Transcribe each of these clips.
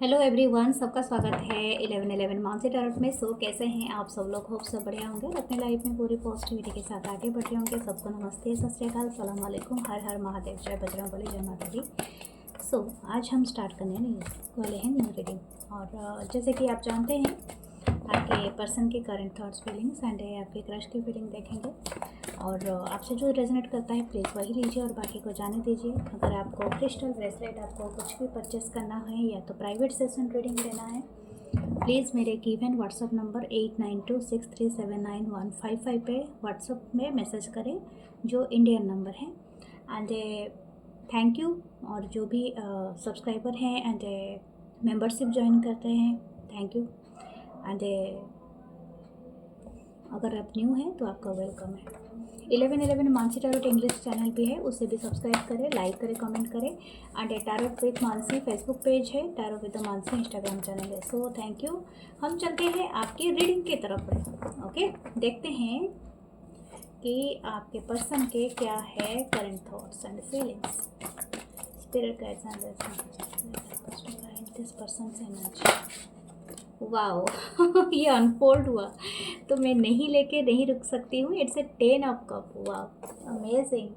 Hello everyone, सबका स्वागत है 1111 मानसी टैरोट में। कैसे हैं आप सब लोग? होप सब बढ़िया होंगे और अपने लाइफ में पूरी पॉजिटिविटी के साथ आगे बढ़ रहे होंगे। सबको नमस्ते, सत श्री अकाल, सलाम वालेकुम, हर हर महादेव, जय बजरंगबली, जय माता दी। आज हम स्टार्ट करने वाले हैं न्यू रीडिंग। और जैसे कि आप जानते हैं, आपके पर्सन के करंट थॉट्स, फीलिंग्स एंड आपके क्रश की फीलिंग देखेंगे। और आपसे जो रेजोनेट करता है प्लीज़ वही लीजिए और बाकी को जाने दीजिए। अगर आपको क्रिस्टल ब्रेसलेट, आपको कुछ भी परचेस करना है या तो प्राइवेट सेशन रीडिंग लेना है, प्लीज़ मेरे गिवन व्हाट्सअप नंबर 8926379155 पे व्हाट्सअप में मैसेज करें, जो इंडियन नंबर है। And thank you. और जो भी सब्सक्राइबर हैं एंड मेंबरशिप ज्वाइन करते हैं, थैंक यू। एंड अगर आप न्यू हैं तो आपका वेलकम है। 1111 मानसी टैरोट इंग्लिश चैनल भी है, उसे भी सब्सक्राइब करें, लाइक करें, कमेंट करें। And tarot with Mansi Facebook page है, tarot with Mansi Instagram channel है। Thank you. हम चलते हैं आपकी रीडिंग की तरफ। ओके, देखते हैं कि आपके पर्सन के क्या है current thoughts and feelings. Spirit guides and this persons energy. Wow ये अनफोल्ड हुआ तो मैं नहीं लेके नहीं रुक सकती हूँ। It's a 10 of cup. Wow, amazing.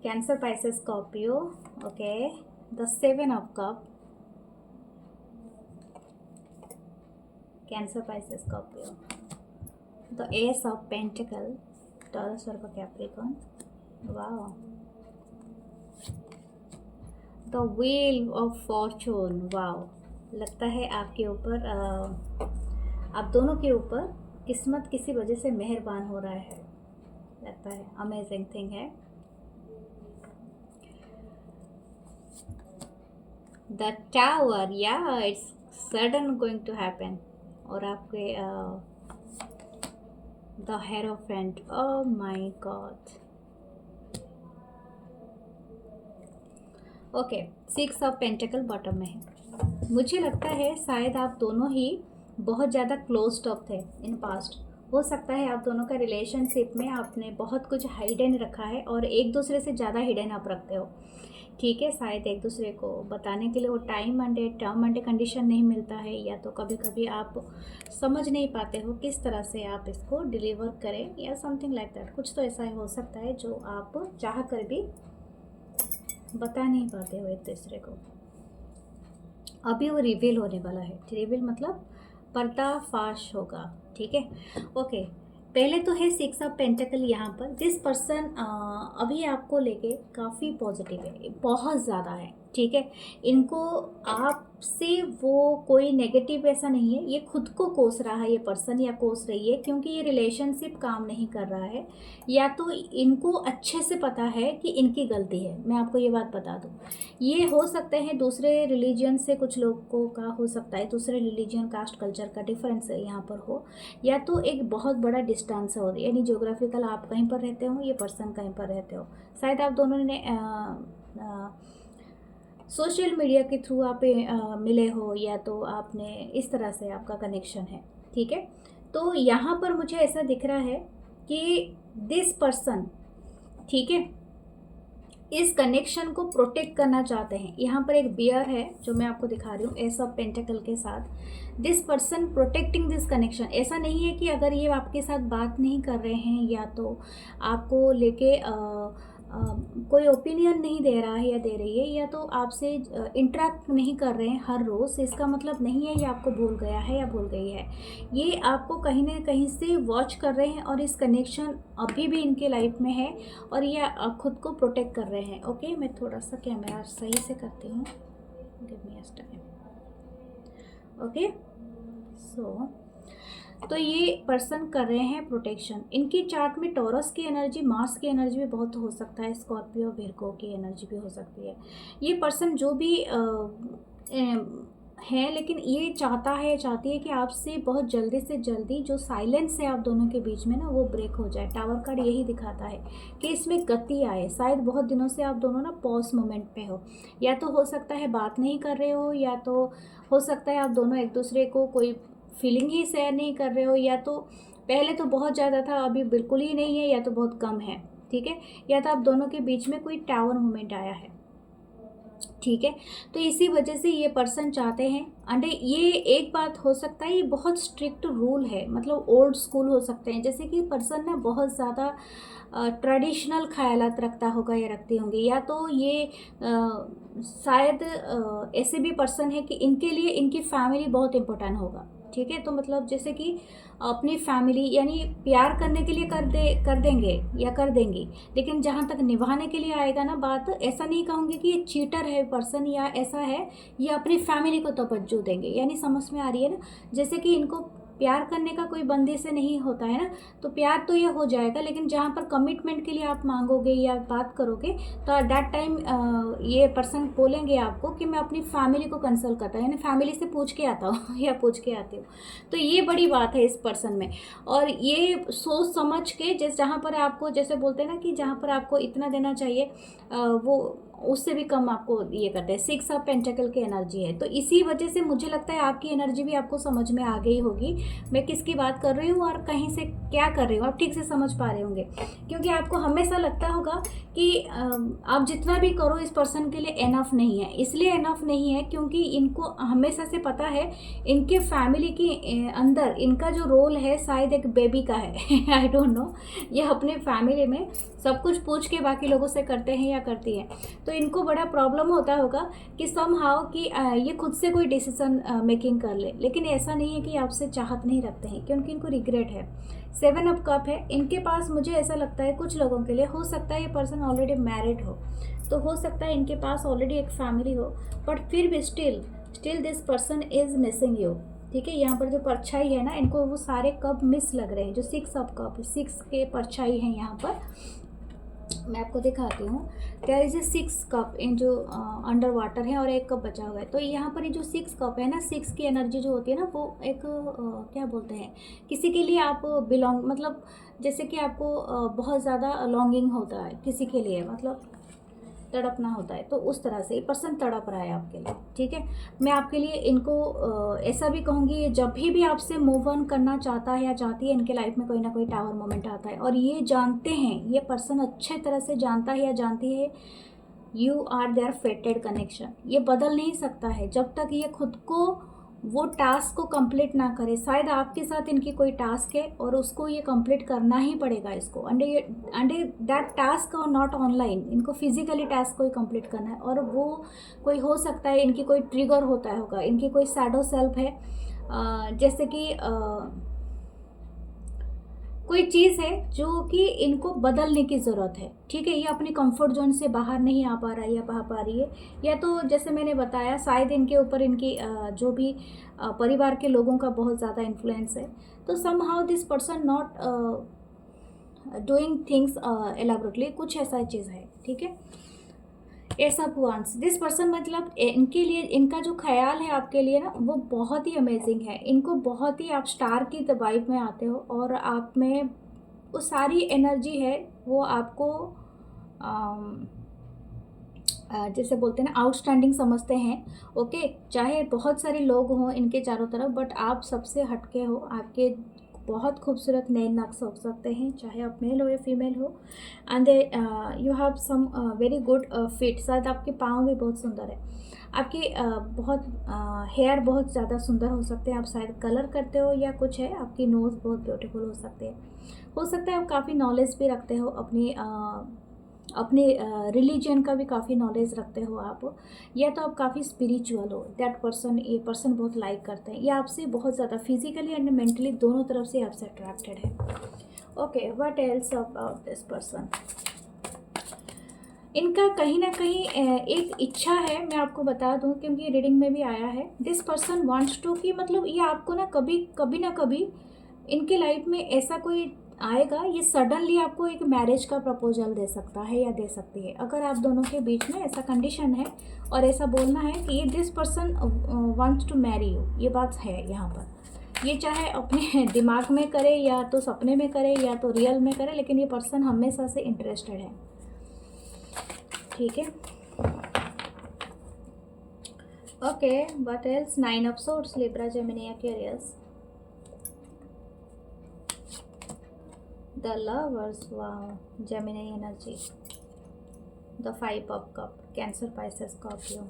Cancer, Pisces, Scorpio. Okay, the 7 of cup. Cancer, Pisces, Scorpio. The S of pentacle, taurus, Virgo, Capricorn. Wow, the wheel of Fortune. Wow, लगता है आपके ऊपर आप दोनों के ऊपर किस्मत किसी वजह से मेहरबान हो रहा है, लगता है। अमेजिंग थिंग है। द टावर, या it's sudden going to happen. और आपके the hierophant, oh my god. Okay, 6 of pentacle bottom में है। मुझे लगता है शायद आप दोनों ही बहुत ज़्यादा क्लोज्ड अप थे इन पास्ट। हो सकता है आप दोनों का रिलेशनशिप में आपने बहुत कुछ हिडन रखा है और एक दूसरे से ज़्यादा हिडन आप रखते हो, ठीक है। शायद एक दूसरे को बताने के लिए वो time and term and condition नहीं मिलता है, या तो कभी कभी आप समझ नहीं पाते हो किस तरह से आप इसको डिलीवर करें, या समथिंग लाइक दैट। कुछ तो ऐसा हो सकता है जो आप चाह कर भी बता नहीं पाते हो एक दूसरे को। अभी वो रिवील होने वाला है। रिवील मतलब पर्दाफाश होगा, ठीक है। ओके, पहले तो है 6 ऑफ पेंटिकल। यहाँ पर दिस पर्सन अभी आपको लेके काफ़ी पॉजिटिव है, बहुत ज़्यादा है, ठीक है। इनको आपसे वो कोई नेगेटिव ऐसा नहीं है, ये खुद को कोस रहा है ये पर्सन, या कोस रही है, क्योंकि ये रिलेशनशिप काम नहीं कर रहा है, या तो इनको अच्छे से पता है कि इनकी गलती है। मैं आपको ये बात बता दूँ, ये हो सकते हैं दूसरे रिलीजन से, कुछ लोगों का हो सकता है दूसरे रिलीजन, कास्ट, कल्चर का डिफरेंस यहाँ पर हो, या तो एक बहुत बड़ा डिस्टेंस हो, यानी ज्योग्राफिकल आप कहीं पर रहते हो, ये पर्सन कहीं पर रहते हो। शायद आप दोनों ने सोशल मीडिया के थ्रू आप मिले हो, या तो आपने इस तरह से आपका कनेक्शन है, ठीक है। तो यहाँ पर मुझे ऐसा दिख रहा है कि दिस पर्सन, ठीक है, इस कनेक्शन को प्रोटेक्ट करना चाहते हैं। यहाँ पर एक बियर है जो मैं आपको दिखा रही हूँ एस ऑफ पेंटिकल के साथ। This person protecting this connection. ऐसा नहीं है कि अगर ये आपके साथ बात नहीं कर रहे हैं, या तो आपको लेके कोई ओपिनियन नहीं दे रहा है या दे रही है, या तो आपसे इंटरेक्ट नहीं कर रहे हैं हर रोज़, इसका मतलब नहीं है ये आपको भूल गया है या भूल गई है। ये आपको कहीं ना कहीं से वॉच कर रहे हैं, और इस कनेक्शन अभी भी इनके लाइफ में है, और ये खुद को प्रोटेक्ट कर रहे हैं। ओके, मैं थोड़ा सा कैमरा सही से करती हूँ, give me a time. Okay, तो ये पर्सन कर रहे हैं प्रोटेक्शन। इनकी चार्ट में टॉरस की एनर्जी, मार्स की एनर्जी भी बहुत हो सकता है, स्कॉर्पियो, विर्गो की एनर्जी भी हो सकती है। ये पर्सन जो भी है, लेकिन ये चाहती है कि आपसे बहुत जल्दी से जल्दी जो साइलेंस है आप दोनों के बीच में ना, वो ब्रेक हो जाए। टावर कार्ड यही दिखाता है कि इसमें गति आए। शायद बहुत दिनों से आप दोनों ना पॉज मोमेंट पे हो, या तो हो सकता है बात नहीं कर रहे हो, या तो हो सकता है आप दोनों एक दूसरे को कोई फीलिंग ही शेयर नहीं कर रहे हो, या तो पहले तो बहुत ज़्यादा था अभी बिल्कुल ही नहीं है, या तो बहुत कम है, ठीक है। या तो आप दोनों के बीच में कोई टावर मोमेंट आया है। ठीक है। तो इसी वजह से ये पर्सन चाहते हैं, एंड ये एक बात हो सकता है, ये बहुत स्ट्रिक्ट रूल है, मतलब ओल्ड स्कूल हो सकते हैं, जैसे कि पर्सन ना बहुत ज़्यादा ट्रेडिशनल ख्यालात रखता होगा या रखती होंगी, या तो ये शायद ऐसे भी पर्सन है कि इनके लिए इनकी फैमिली बहुत इम्पोर्टेंट होगा। ठीक है, तो मतलब जैसे कि अपनी फैमिली यानी प्यार करने के लिए कर देंगे या कर देंगी, लेकिन जहाँ तक निभाने के लिए आएगा ना बात, ऐसा नहीं कहूँगी कि ये चीटर है पर्सन या ऐसा है, ये अपनी फैमिली को तवज्जो देंगे, यानी समझ में आ रही है ना। जैसे कि इनको प्यार करने का कोई बंदे से नहीं होता है ना, तो प्यार तो ये हो जाएगा, लेकिन जहाँ पर कमिटमेंट के लिए आप मांगोगे या बात करोगे, तो एट दैट टाइम ये पर्सन बोलेंगे आपको कि मैं अपनी फैमिली को कंसल्ट करता हूँ, यानी फैमिली से पूछ के आता हूँ या पूछ के आती हूँ। तो ये बड़ी बात है इस पर्सन में। और ये सोच समझ के, जैसे जहाँ पर आपको जैसे बोलते हैं ना कि जहाँ पर आपको इतना देना चाहिए, वो उससे भी कम आपको ये करते हैं। 6 ऑफ पेंटिकल की एनर्जी है, तो इसी वजह से मुझे लगता है आपकी एनर्जी भी आपको समझ में आ गई होगी मैं किसकी बात कर रही हूँ और कहीं से क्या कर रही हूँ, आप ठीक से समझ पा रहे होंगे। क्योंकि आपको हमेशा लगता होगा कि आप जितना भी करो इस पर्सन के लिए एनफ नहीं है। इसलिए एनफ नहीं है क्योंकि इनको हमेशा से पता है इनके फैमिली की अंदर इनका जो रोल है शायद एक बेबी का है आई डोंट नो, ये अपने फैमिली में सब कुछ पूछ के बाकी लोगों से करते हैं या करती हैं। तो इनको बड़ा प्रॉब्लम होता होगा कि समहाउ कि ये खुद से कोई डिसीजन मेकिंग कर ले, लेकिन ऐसा नहीं है कि आपसे चाहत नहीं रखते हैं, क्योंकि इनको रिग्रेट है। 7 ऑफ कप है इनके पास। मुझे ऐसा लगता है कुछ लोगों के लिए हो सकता है ये पर्सन ऑलरेडी मैरिड हो, तो हो सकता है इनके पास ऑलरेडी एक फैमिली हो, बट फिर भी still this person is missing you. ठीक है, यहाँ पर जो परछाई है ना, इनको वो सारे कप मिस लग रहे हैं, जो 6 ऑफ कप, 6 के परछाई हैं यहाँ पर। मैं आपको दिखाती हूँ। देयर इज ए 6 कप इन जो अंडर वाटर है और एक कप बचा हुआ है। तो यहाँ पर ये जो 6 कप है ना, 6 की एनर्जी जो होती है ना, वो एक क्या बोलते हैं, किसी के लिए आप बिलोंग, मतलब जैसे कि आपको बहुत ज़्यादा लॉन्गिंग होता है किसी के लिए, मतलब तड़पना होता है, तो उस तरह से ये पर्सन तड़प रहा है आपके लिए। ठीक है, मैं आपके लिए इनको ऐसा भी कहूँगी, जब भी आपसे मूव ऑन करना चाहता है या चाहती है, इनके लाइफ में कोई ना कोई टावर मोमेंट आता है, और ये जानते हैं, ये पर्सन अच्छे तरह से जानता है या जानती है you are their fated connection. ये बदल नहीं सकता है जब तक ये खुद को वो टास्क को कंप्लीट ना करे। शायद आपके साथ इनकी कोई टास्क है और उसको ये कंप्लीट करना ही पड़ेगा इसको, अंडे दैट टास्क और नॉट ऑनलाइन, इनको फिजिकली टास्क को ही कंप्लीट करना है। और वो कोई हो सकता है इनकी कोई ट्रिगर होता होगा, इनकी कोई शैडो सेल्फ है, जैसे कि कोई चीज़ है जो कि इनको बदलने की ज़रूरत है। ठीक है, ये अपनी कंफर्ट जोन से बाहर नहीं आ पा रहा है या पा पा रही है, या तो जैसे मैंने बताया शायद इनके ऊपर इनकी जो भी परिवार के लोगों का बहुत ज़्यादा इन्फ्लुएंस है। तो somehow this person not doing things elaborately, कुछ ऐसा चीज़ है। ठीक है, ऐसा पुआंस दिस पर्सन, मतलब इनके लिए इनका जो ख्याल है आपके लिए ना, वो बहुत ही अमेजिंग है। इनको बहुत ही, आप स्टार की वाइब में आते हो, और आप में वो सारी एनर्जी है, वो आपको जैसे बोलते हैं ना आउटस्टैंडिंग समझते हैं। ओके, चाहे बहुत सारे लोग हों इनके चारों तरफ, बट आप सबसे हटके हो। आपके बहुत खूबसूरत नए नक्श हो सकते हैं, चाहे आप मेल हो या फीमेल हो, and you have some very good fit. शायद आपके पाँव भी बहुत सुंदर है, आपके बहुत हेयर बहुत ज़्यादा सुंदर हो सकते हैं, आप शायद कलर करते हो या कुछ है, आपकी नोज़ बहुत ब्यूटीफुल हो सकते हैं। हो सकता है आप काफ़ी नॉलेज भी रखते हो, अपने रिलीजन का भी काफ़ी नॉलेज रखते हो आप, या तो आप काफ़ी स्पिरिचुअल हो। दैट पर्सन, ये पर्सन बहुत लाइक करते हैं, ये आपसे बहुत ज़्यादा फिजिकली एंड मेंटली दोनों तरफ से आपसे अट्रैक्टेड है। Okay, what else about this person. इनका कहीं ना कहीं एक इच्छा है, मैं आपको बता दूं क्योंकि रीडिंग में भी आया है। दिस पर्सन वांट्स टू, कि मतलब ये आपको ना कभी ना कभी इनके लाइफ में ऐसा कोई आएगा, ये सडनली आपको एक मैरिज का प्रपोजल दे सकता है या दे सकती है, अगर आप दोनों के बीच में ऐसा कंडीशन है और ऐसा बोलना है कि ये this person wants to marry you. ये बात है यहाँ पर, ये चाहे अपने दिमाग में करे या तो सपने में करे या तो रियल में करे, लेकिन ये पर्सन हमेशा से इंटरेस्टेड है। ठीक है, okay, what else. 9 of swords, Libra, Gemini, Aquarius, the lovers, wow, Gemini energy, the 5 of cup, cancer, Pisces, Scorpio.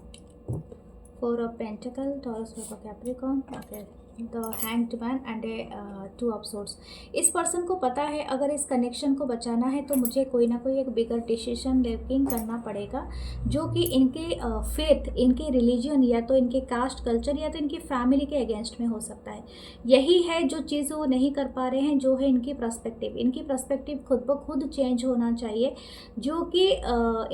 4 of pentacle, taurus, Virgo, Capricorn. Okay, the hanged man and 2 of swords. इस पर्सन को पता है अगर इस connection को बचाना है तो मुझे कोई ना कोई एक बिगर डिसीजन मेकिंग करना पड़ेगा, जो कि इनके फेथ, इनके रिलीजन, या तो इनके कास्ट कल्चर, या तो इनकी फैमिली के अगेंस्ट में हो सकता है। यही है जो चीज़ वो नहीं कर पा रहे हैं, जो है इनकी पर्सपेक्टिव। इनकी पर्सपेक्टिव खुद ब खुद चेंज होना चाहिए, जो कि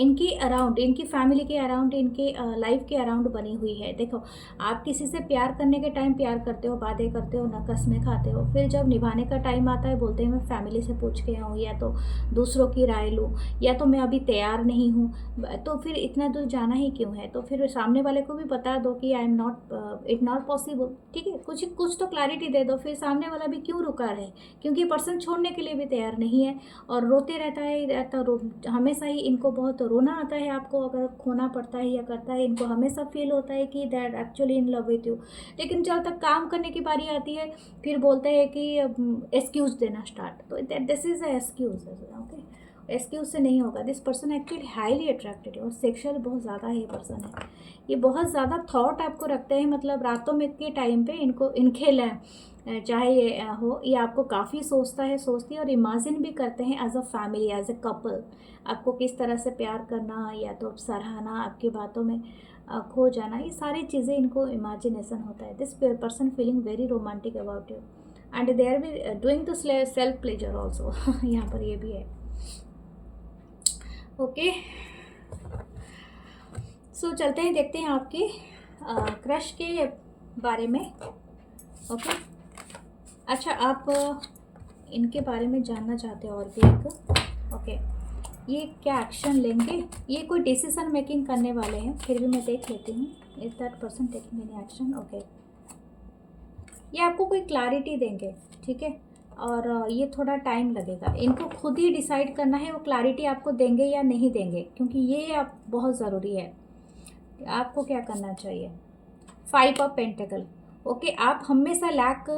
इनकी अराउंड, इनकी फैमिली के अराउंड, इनके लाइफ के अराउंड बनी हुई है। देखो, आप किसी से प्यार करने के टाइम प्यार करते हो, बातें करते हो, न कस्में खाते हो, फिर जब निभाने का टाइम आता है बोलते हैं मैं फैमिली से पूछ के आऊँ, या तो दूसरों की राय लूँ, या तो मैं अभी तैयार नहीं हूँ। तो फिर इतना दूर जाना ही क्यों है? तो फिर सामने वाले को भी बता दो कि I am not, it not possible. ठीक है, कुछ तो क्लैरिटी दे दो, फिर सामने वाला भी क्यों रुका रहे? क्योंकि पर्सन छोड़ने के लिए भी तैयार नहीं है और रोते रहता है, हमेशा ही इनको बहुत रोना आता है। आपको अगर खोना पड़ता है या करता है, इनको हमेशा फील होता है कि that actually in love with you. लेकिन जब तक काम करने की बारी आती है फिर बोलते हैं कि एक्सक्यूज़ देना स्टार्ट। तो this is a excuse. Okay, excuse से नहीं होगा। This person actually highly attracted है और सेक्शुअल बहुत ज़्यादा ये पर्सन है। ये बहुत ज़्यादा थॉट आपको रखते हैं, मतलब रातों में के टाइम पे इनको इनके चाहे ये हो, ये आपको काफ़ी सोचती है और इमेजिन भी करते हैं as a family, as a couple, आपको किस तरह से प्यार करना, या तो सराहना, आपकी बातों में खो जाना, ये सारी चीज़ें इनको इमेजिनेशन होता है। This person feeling very romantic about you and they R be doing the self pleasure also. यहाँ पर ये भी है। ओके, सो चलते हैं, देखते हैं आपके क्रश के बारे में। ओके, अच्छा, आप इनके बारे में जानना चाहते हो और भी एक। ओके, ये क्या एक्शन लेंगे? ये कोई डिसीजन मेकिंग करने वाले हैं, फिर भी मैं देख लेती हूँ। Is that person taking any action? Okay, ये आपको कोई क्लैरिटी देंगे, ठीक है, और ये थोड़ा टाइम लगेगा। इनको खुद ही डिसाइड करना है वो क्लैरिटी आपको देंगे या नहीं देंगे, क्योंकि ये आप बहुत ज़रूरी है। आपको क्या करना चाहिए? 5 ऑफ पेंटिकल। ओके, आप हमेशा लैक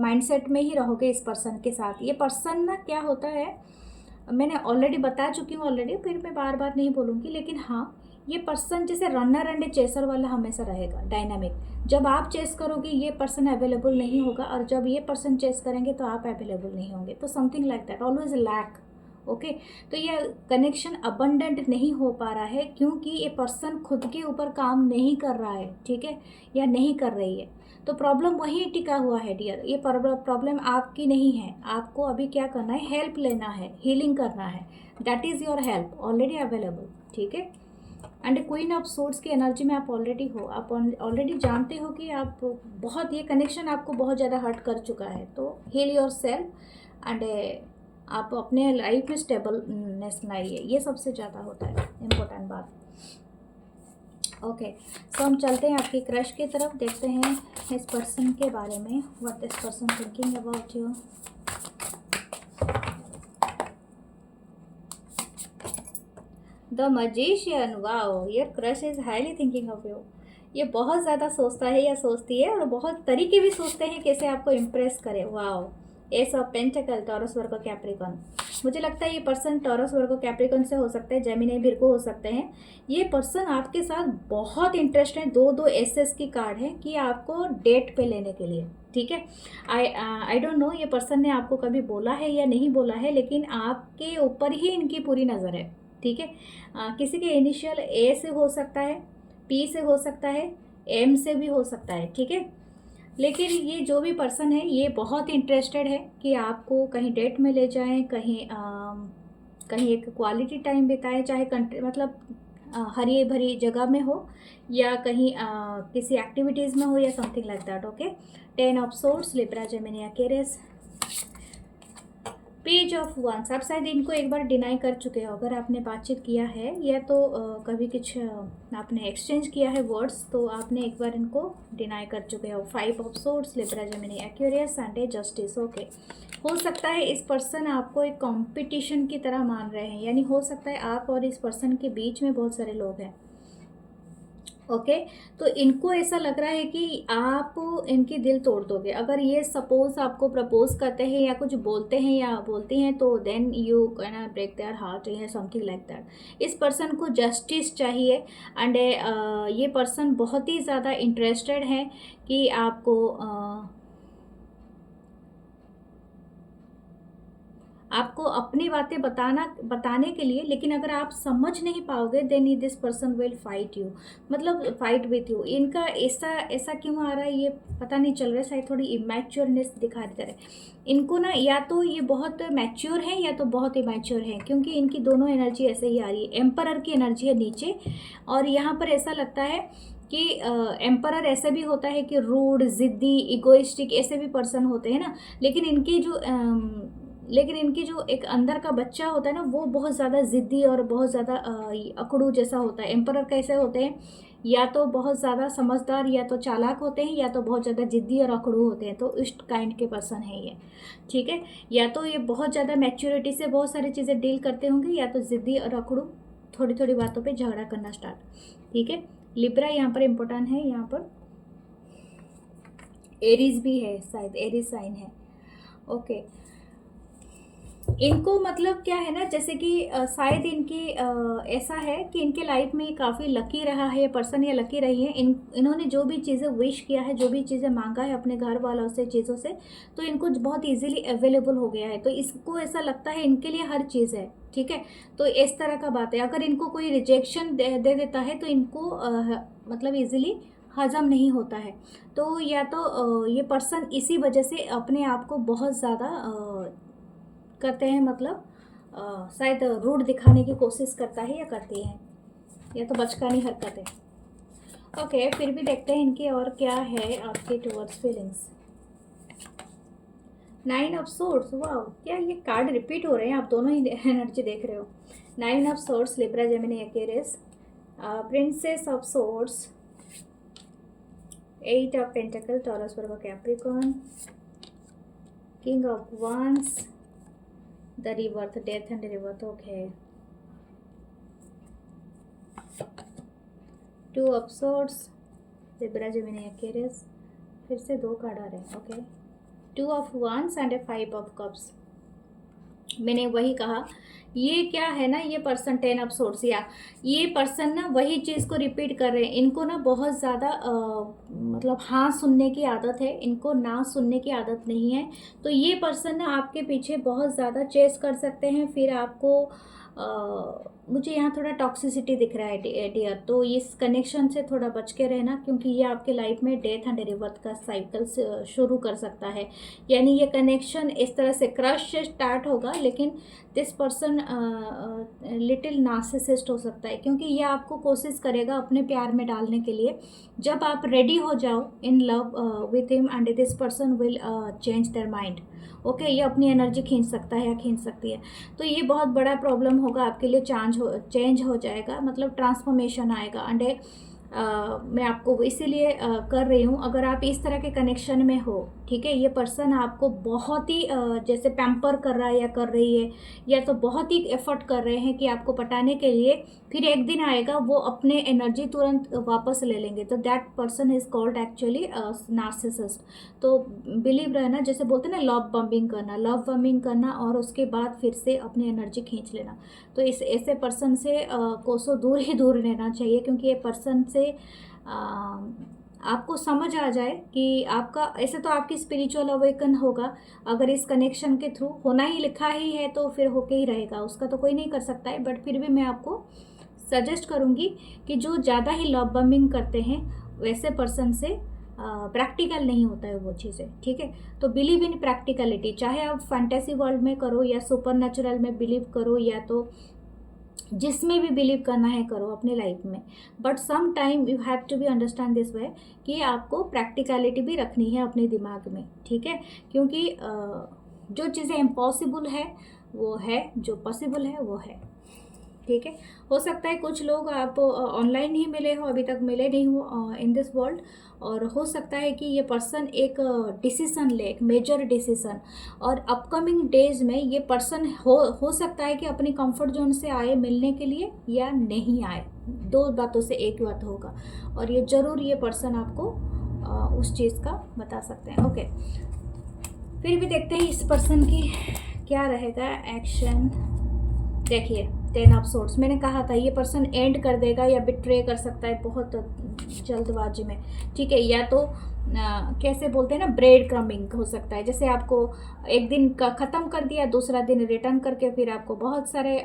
माइंडसेट में ही रहोगे इस पर्सन के साथ। ये पर्सन ना क्या होता है, मैंने ऑलरेडी बता चुकी हूँ ऑलरेडी, फिर मैं बार बार नहीं बोलूँगी, लेकिन हाँ, ये पर्सन जैसे रनर एंड चेसर वाला हमेशा रहेगा, डायनामिक। जब आप चेस करोगे ये पर्सन अवेलेबल नहीं होगा, और जब ये पर्सन चेस करेंगे तो आप अवेलेबल नहीं होंगे। तो something like that, always lack. Okay, तो ये कनेक्शन अबंडेंट नहीं हो पा रहा है, क्योंकि ये पर्सन खुद के ऊपर काम नहीं कर रहा है, ठीक है, या नहीं कर रही है। तो प्रॉब्लम वहीं टिका हुआ है डियर। ये प्रॉब्लम आपकी नहीं है। आपको अभी क्या करना है? हेल्प लेना है, हीलिंग करना है। That is your help already available, ठीक है। एंड क्वीन ऑफ सोर्ड्स की एनर्जी में आप ऑलरेडी हो, आप ऑलरेडी जानते हो कि आप बहुत, ये कनेक्शन आपको बहुत ज़्यादा हर्ट कर चुका है। तो हील योर सेल्फ एंड आप अपने लाइफ में स्टेबलनेस लाइए, ये सबसे ज़्यादा होता है इम्पोर्टेंट बात। ओके, सो हम चलते हैं आपकी क्रश की तरफ, देखते हैं इस पर्सन के बारे में, what this person thinking about you. The magician, wow, your crush is highly thinking of you. ये बहुत ज़्यादा सोचता है या सोचती है, और बहुत तरीके भी सोचते हैं कैसे आपको इम्प्रेस करे। Wow, S of pentacle, taurus, Virgo, Capricorn. मुझे लगता है ये पर्सन टॉरस, वर्गो, कैप्रिकॉर्न से हो सकता है, जेमिनी, विर्गो हो सकते हैं। ये पर्सन आपके साथ बहुत इंटरेस्ट है, दो एसएस की कार्ड है कि आपको डेट पे लेने के लिए, ठीक है। आई डोंट नो ये पर्सन ने आपको कभी बोला है या नहीं बोला है, लेकिन आपके ऊपर ही इनकी पूरी नज़र है, ठीक है। किसी के इनिशियल ए से हो सकता है, पी से हो सकता है, एम से भी हो सकता है, ठीक है। लेकिन ये जो भी पर्सन है ये बहुत इंटरेस्टेड है कि आपको कहीं डेट में ले जाएं, कहीं एक क्वालिटी टाइम बिताएं, चाहे कंट्री, मतलब हरी भरी जगह में हो, या कहीं किसी एक्टिविटीज़ में हो, या something like that. Okay, 10 of swords, Libra, Gemini, Aquarius, page of wands. आप शायद इनको एक बार डिनाई कर चुके हो, अगर आपने बातचीत किया है या तो कभी कुछ आपने एक्सचेंज किया है वर्ड्स, तो आपने एक बार इनको डिनाई कर चुके हो। 5 of swords, Libra, Gemini, Aquarius and justice. Okay, हो सकता है इस पर्सन आपको एक कंपटीशन की तरह मान रहे हैं, यानी हो सकता है आप और इस पर्सन के बीच में बहुत सारे लोग हैं, ओके। तो इनको ऐसा लग रहा है कि आप इनकी दिल तोड़ दोगे अगर ये सपोज आपको प्रपोज करते हैं या कुछ बोलते हैं या बोलती हैं, तो then you can break their heart या समथिंग लाइक दैट। इस पर्सन को जस्टिस चाहिए एंड ये पर्सन बहुत ही ज़्यादा इंटरेस्टेड है कि आपको अपनी बातें बताने के लिए, लेकिन अगर आप समझ नहीं पाओगे then this person will fight you, मतलब फाइट विथ यू। इनका ऐसा ऐसा क्यों आ रहा है ये पता नहीं चल रहा है, शायद थोड़ी इमैच्योरनेस दिखा दे रहा है इनको ना, या तो ये बहुत मैच्योर है या तो बहुत इमैच्योर है, क्योंकि इनकी दोनों एनर्जी ऐसे ही आ रही है। एम्परर की एनर्जी है नीचे, और यहाँ पर ऐसा लगता है कि एम्परर ऐसे भी होता है कि रूड, ज़िद्दी, इगोइस्टिक ऐसे भी पर्सन होते हैं ना, लेकिन इनकी जो एक अंदर का बच्चा होता है ना, वो बहुत ज़्यादा ज़िद्दी और बहुत ज़्यादा अकड़ू जैसा होता है। एम्परर कैसे होते हैं, या तो बहुत ज़्यादा समझदार या तो चालाक होते हैं, या तो बहुत ज़्यादा ज़िद्दी और अकड़ू होते हैं। तो इस काइंड के पर्सन है ये, ठीक है। या तो ये बहुत ज़्यादा मैच्योरिटी से बहुत सारी चीज़ें डील करते होंगे, या तो ज़िद्दी और अकड़ू, थोड़ी थोड़ी बातों पे झगड़ा करना स्टार्ट, ठीक है। लिब्रा यहाँ पर इम्पोर्टेंट है, यहाँ पर एरीज भी है, शायद एरीज साइन है, ओके। इनको मतलब क्या है ना, जैसे कि शायद इनकी ऐसा है कि इनके लाइफ में काफ़ी लकी रहा है ये पर्सन, या लकी रही है। इन्होंने जो भी चीज़ें विश किया है, जो भी चीज़ें मांगा है अपने घर वालों से, चीज़ों से, तो इनको बहुत इजीली अवेलेबल हो गया है। तो इसको ऐसा लगता है इनके लिए हर चीज़ है, ठीक है। तो इस तरह का बात है। अगर इनको कोई रिजेक्शन दे देता है तो इनको मतलब इजीली हजम नहीं होता है। तो या तो ये पर्सन इसी वजह से अपने आप को बहुत ज़्यादा करते हैं, मतलब शायद रूड दिखाने की कोशिश करता है या करती है, या तो बचकानी हरकत है, ओके। फिर भी देखते हैं इनकी और क्या है आपके टुवर्ड्स फीलिंग्स। 9 ऑफ सोर्ड्स, वाह, क्या ये कार्ड रिपीट हो रहे हैं? आप दोनों ही एनर्जी देख रहे हो। 9 of swords, Libra, Gemini, Aquarius, princess of swords, 8 of pentacle, taurus, Virgo, Capricorn, king of wands, the rebirth, death and rebirth, okay. 2 of swords, Libra, Gemini, Aquarius, फिर से 2 कार्ड आ रहे हैं, okay. 2 of wands and 5 of cups. मैंने वही कहा, ये क्या है ना, ये पर्सन 10 ऑफ सोर्स, या ये पर्सन ना वही चीज़ को रिपीट कर रहे हैं। इनको ना बहुत ज़्यादा मतलब हाँ सुनने की आदत है, इनको ना सुनने की आदत नहीं है। तो ये पर्सन ना आपके पीछे बहुत ज़्यादा चेस कर सकते हैं, फिर आपको मुझे यहाँ थोड़ा टॉक्सिसिटी दिख रहा है डियर, तो इस कनेक्शन से थोड़ा बच के रहना, क्योंकि ये आपके लाइफ में डेथ एंड रिबर्थ का साइकिल शुरू कर सकता है। यानी ये कनेक्शन इस तरह से क्रश से स्टार्ट होगा, लेकिन दिस पर्सन लिटिल नार्सिसिस्ट हो सकता है, क्योंकि ये आपको कोशिश करेगा अपने प्यार में डालने के लिए। जब आप रेडी हो जाओ in love with him and this person will change their mind, okay. ये अपनी एनर्जी खींच सकता है या खींच सकती है। तो ये बहुत बड़ा प्रॉब्लम होगा आपके लिए, चेंज हो जाएगा, मतलब ट्रांसफॉर्मेशन आएगा। एंड मैं आपको इसीलिए कर रही हूँ, अगर आप इस तरह के कनेक्शन में हो, ठीक है, ये पर्सन आपको बहुत ही जैसे पैम्पर कर रहा है या कर रही है, या तो बहुत ही एफर्ट कर रहे हैं कि आपको पटाने के लिए, फिर एक दिन आएगा वो अपने एनर्जी तुरंत वापस ले लेंगे। तो that person is called actually narcissist. तो बिलीव रहना, जैसे बोलते हैं ना लव बम्बिंग करना और उसके बाद फिर से अपनी एनर्जी खींच लेना। तो इस ऐसे पर्सन से कोसों दूर ही दूर रहना चाहिए, क्योंकि ये पर्सन से आपको समझ आ जाए कि आपका, ऐसे तो आपकी स्पिरिचुअल अवेकन होगा, अगर इस कनेक्शन के थ्रू होना ही लिखा ही है तो फिर होके ही रहेगा, उसका तो कोई नहीं कर सकता है। बट फिर भी मैं आपको सजेस्ट करूँगी कि जो ज़्यादा ही लव बम्बिंग करते हैं वैसे पर्सन से प्रैक्टिकल नहीं होता है वो चीज़ें, ठीक है। तो बिलीव इन प्रैक्टिकलिटी, चाहे आप फैंटेसी वर्ल्ड में करो या सुपर नेचुरल में बिलीव करो, या तो जिसमें भी बिलीव करना है करो अपने लाइफ में। But some time you have to be understand this way कि आपको प्रैक्टिकलिटी भी रखनी है अपने दिमाग में, ठीक है। क्योंकि जो चीज़ें इम्पॉसिबल है वो है, जो पॉसिबल है वो है, ठीक है। हो सकता है कुछ लोग आप ऑनलाइन ही मिले हो, अभी तक मिले नहीं हो इन दिस वर्ल्ड, और हो सकता है कि ये पर्सन एक डिसीज़न ले, एक मेजर डिसीज़न, और अपकमिंग डेज में ये पर्सन हो सकता है कि अपनी कंफर्ट जोन से आए मिलने के लिए या नहीं आए, दो बातों से एक बात होगा, और ये ज़रूर ये पर्सन आपको उस चीज़ का बता सकते हैं। ओके, फिर भी देखते हैं इस पर्सन की क्या रहेगा एक्शन। देखिए 10 ऑफ सोर्ड्स, मैंने कहा था ये पर्सन एंड कर देगा या बिट्रे कर सकता है बहुत जल्दबाजी में, ठीक है। या तो कैसे बोलते हैं ना, ब्रेड क्रम्बिंग हो सकता है, जैसे आपको एक दिन का ख़त्म कर दिया, दूसरा दिन रिटर्न करके फिर आपको बहुत सारे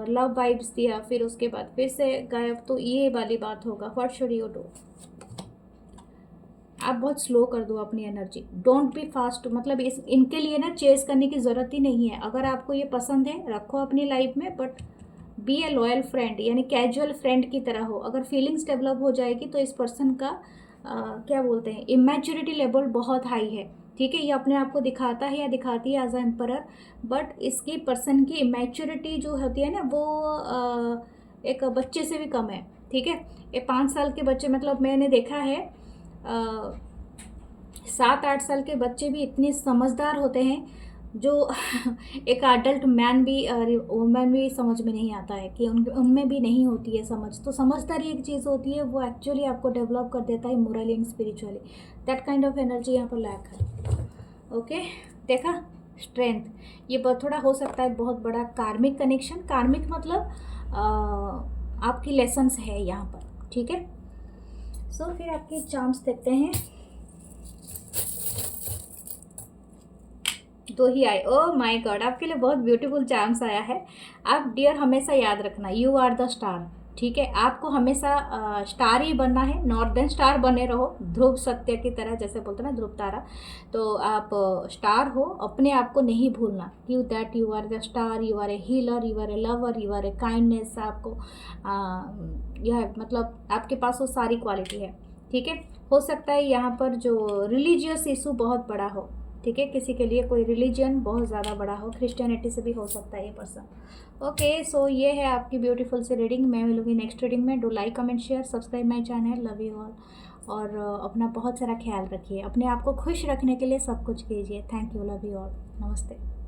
लव वाइब्स दिया, फिर उसके बाद फिर से गायब। तो ये वाली बात होगा। What should you do? आप बहुत स्लो कर दो अपनी एनर्जी, डोंट बी फास्ट। मतलब इनके लिए ना चेस करने की ज़रूरत ही नहीं है। अगर आपको ये पसंद है रखो अपनी लाइफ में, but be a loyal friend, यानी कैजुअल फ्रेंड की तरह हो। अगर फीलिंग्स डेवलप हो जाएगी तो इस पर्सन का क्या बोलते हैं, इमेच्योरिटी लेवल बहुत हाई है, ठीक है। ये अपने आप को दिखाता है या दिखाती है एज अ एम्परर, बट इसकी पर्सन की इमेच्योरिटी जो होती है ना वो एक बच्चे से भी कम है, ठीक है। ये 5 साल के बच्चे, मतलब मैंने देखा है 7-8 साल के बच्चे भी इतने समझदार होते हैं जो एक अडल्ट मैन भी वुमेन भी समझ में नहीं आता है कि उनमें भी नहीं होती है समझ। तो समझदारी एक चीज़ होती है, वो एक्चुअली आपको डेवलप कर देता है morally and spiritually. That kind of energy यहाँ पर लैक है। ओके, देखा स्ट्रेंथ, ये थोड़ा हो सकता है बहुत बड़ा कार्मिक कनेक्शन। कार्मिक मतलब आपकी लेसन्स है यहाँ पर, ठीक है। सो फिर आपके चार्म्स देखते हैं। 2 ही आए। ओह माय गॉड, आपके लिए बहुत ब्यूटीफुल चार्म्स आया है। आप डियर हमेशा याद रखना, यू आर द स्टार, ठीक है। आपको हमेशा स्टार ही बनना है, नॉर्दर्न स्टार बने रहो, ध्रुव सत्य की तरह, जैसे बोलते हैं ना ध्रुव तारा। तो आप स्टार हो, अपने आप को नहीं भूलना कि that you are the star, you are a healer, you are a lover, you are a kindness. आपको यह मतलब आपके पास वो सारी क्वालिटी है, ठीक है। हो सकता है यहाँ पर जो रिलीजियस इशू बहुत बड़ा हो, ठीक है, किसी के लिए कोई रिलीजन बहुत ज़्यादा बड़ा हो, क्रिश्चियनिटी से भी हो सकता है ये पर्सन। ओके, सो ये है आपकी ब्यूटीफुल सी रीडिंग। मैं मिलूंगी नेक्स्ट रीडिंग में। Do like comment share subscribe my channel. Love you all, और अपना बहुत सारा ख्याल रखिए। अपने आप को खुश रखने के लिए सब कुछ कीजिए। Thank you, love you all, नमस्ते।